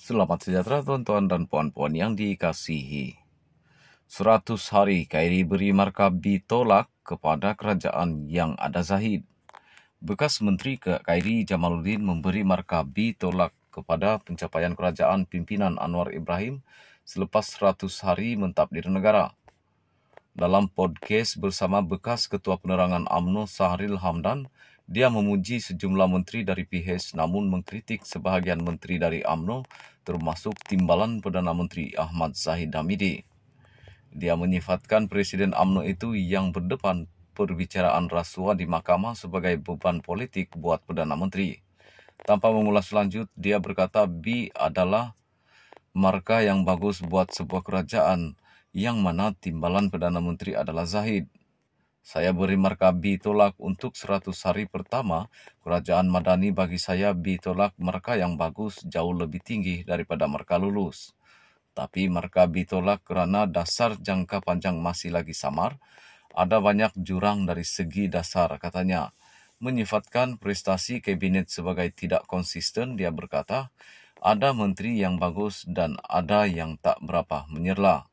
Selamat sejahtera tuan-tuan dan puan-puan yang dikasihi. 100 hari KRI beri markah ditolak kepada kerajaan yang ada Zahid. Bekas Menteri KRI Jamaluddin memberi markah ditolak kepada pencapaian kerajaan pimpinan Anwar Ibrahim selepas 100 hari mentadbir negara. Dalam podcast bersama bekas Ketua Penerangan UMNO Sahril Hamdan, dia memuji sejumlah menteri dari PH namun mengkritik sebahagian menteri dari UMNO termasuk timbalan Perdana Menteri Ahmad Zahid Hamidi. Dia menyifatkan Presiden UMNO itu yang berdepan perbicaraan rasuah di mahkamah sebagai beban politik buat Perdana Menteri. Tanpa mengulas lanjut, dia berkata B adalah markah yang bagus buat sebuah kerajaan yang mana timbalan Perdana Menteri adalah Zahid. Saya beri markah B tolak untuk 100 hari pertama. Kerajaan Madani bagi saya B tolak markah yang bagus jauh lebih tinggi daripada markah lulus. Tapi markah B tolak kerana dasar jangka panjang masih lagi samar. Ada banyak jurang dari segi dasar, katanya. Menyifatkan prestasi kabinet sebagai tidak konsisten, dia berkata, ada menteri yang bagus dan ada yang tak berapa menyerlah.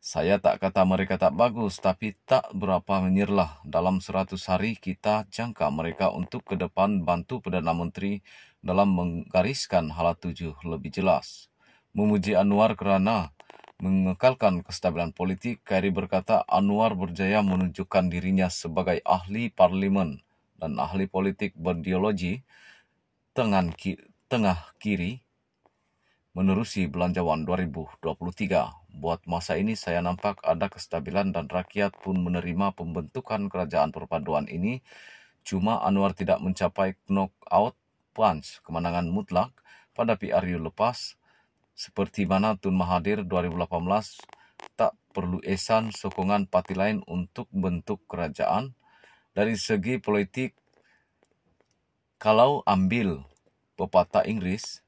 Saya tak kata mereka tak bagus, tapi tak berapa menyerlah. Dalam 100 hari kita jangka mereka untuk ke depan bantu Perdana Menteri dalam menggariskan hala tuju lebih jelas. Memuji Anwar kerana mengekalkan kestabilan politik, KRI berkata Anwar berjaya menunjukkan dirinya sebagai ahli parlimen dan ahli politik berideologi tengah kiri menerusi Belanjawan 2023. Buat masa ini saya nampak ada kestabilan dan rakyat pun menerima pembentukan kerajaan perpaduan ini. Cuma Anwar tidak mencapai knock-out punch kemenangan mutlak pada PRU lepas. Seperti mana Tun Mahathir 2018 tak perlu esan sokongan parti lain untuk bentuk kerajaan. Dari segi politik, kalau ambil pepatah Inggris,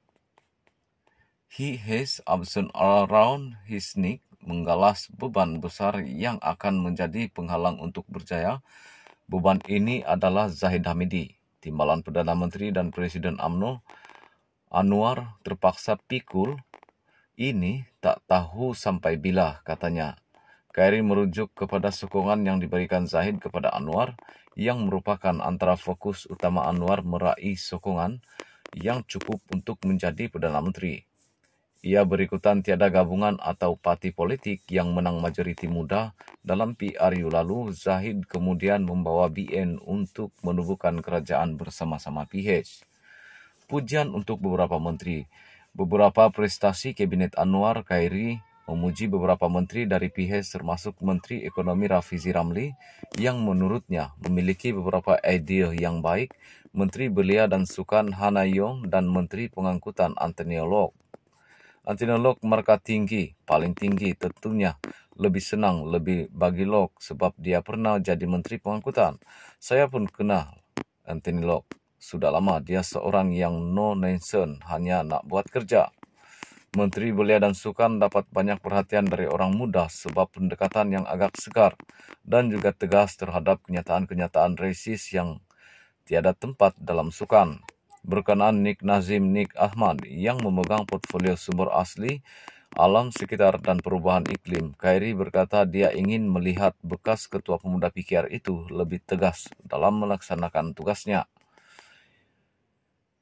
he has absent around his neck, menggalas beban besar yang akan menjadi penghalang untuk berjaya. Beban ini adalah Zahid Hamidi, timbalan Perdana Menteri dan Presiden UMNO. Anwar terpaksa pikul ini tak tahu sampai bila, katanya. KRI merujuk kepada sokongan yang diberikan Zahid kepada Anwar yang merupakan antara fokus utama Anwar meraih sokongan yang cukup untuk menjadi Perdana Menteri. Ia berikutan tiada gabungan atau parti politik yang menang majoriti muda dalam PRU lalu. Zahid kemudian membawa BN untuk menubuhkan kerajaan bersama-sama PH. Pujian untuk beberapa menteri. Beberapa prestasi Kabinet Anwar, KRI memuji beberapa menteri dari PH termasuk Menteri Ekonomi Rafizi Ramli yang menurutnya memiliki beberapa idea yang baik, Menteri Belia dan Sukan Hana Yong dan Menteri Pengangkutan Anthony Lok. Anthony Lok markah tinggi, paling tinggi tentunya lebih senang lebih bagi Lok sebab dia pernah jadi Menteri Pengangkutan. Saya pun kenal Anthony Lok. Sudah lama dia seorang yang no nonsense, hanya nak buat kerja. Menteri Belia dan Sukan dapat banyak perhatian dari orang muda sebab pendekatan yang agak segar dan juga tegas terhadap kenyataan-kenyataan resis yang tiada tempat dalam sukan. Berkenaan Nik Nazim Nik Ahmad yang memegang portfolio sumber asli, alam sekitar dan perubahan iklim, KRI berkata dia ingin melihat bekas Ketua Pemuda PKR itu lebih tegas dalam melaksanakan tugasnya.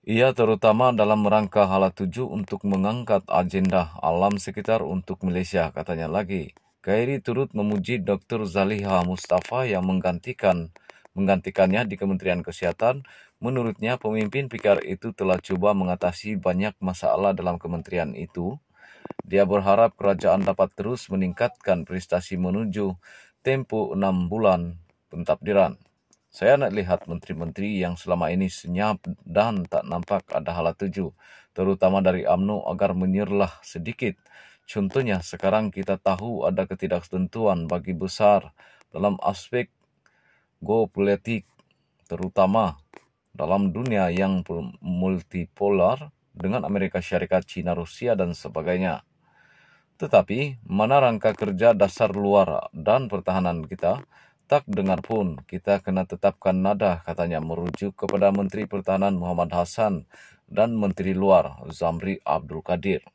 Ia terutama dalam rangka hala tuju untuk mengangkat agenda alam sekitar untuk Malaysia, katanya lagi. KRI turut memuji Dr. Zaliha Mustafa yang menggantikannya di Kementerian Kesihatan. Menurutnya, pemimpin PKR itu telah cuba mengatasi banyak masalah dalam kementerian itu. Dia berharap kerajaan dapat terus meningkatkan prestasi menuju tempoh 6 bulan pentadbiran. Saya nak lihat menteri-menteri yang selama ini senyap dan tak nampak ada hala tuju, terutama dari UMNO agar menyerlah sedikit. Contohnya, sekarang kita tahu ada ketidaktentuan bagi besar dalam aspek geopolitik, terutama dalam dunia yang multipolar dengan Amerika Syarikat, China, Rusia dan sebagainya. Tetapi, mana rangka kerja dasar luar dan pertahanan kita? Tak dengar pun, kita kena tetapkan nada, katanya merujuk kepada Menteri Pertahanan Muhammad Hassan dan Menteri Luar Zamri Abdul Qadir.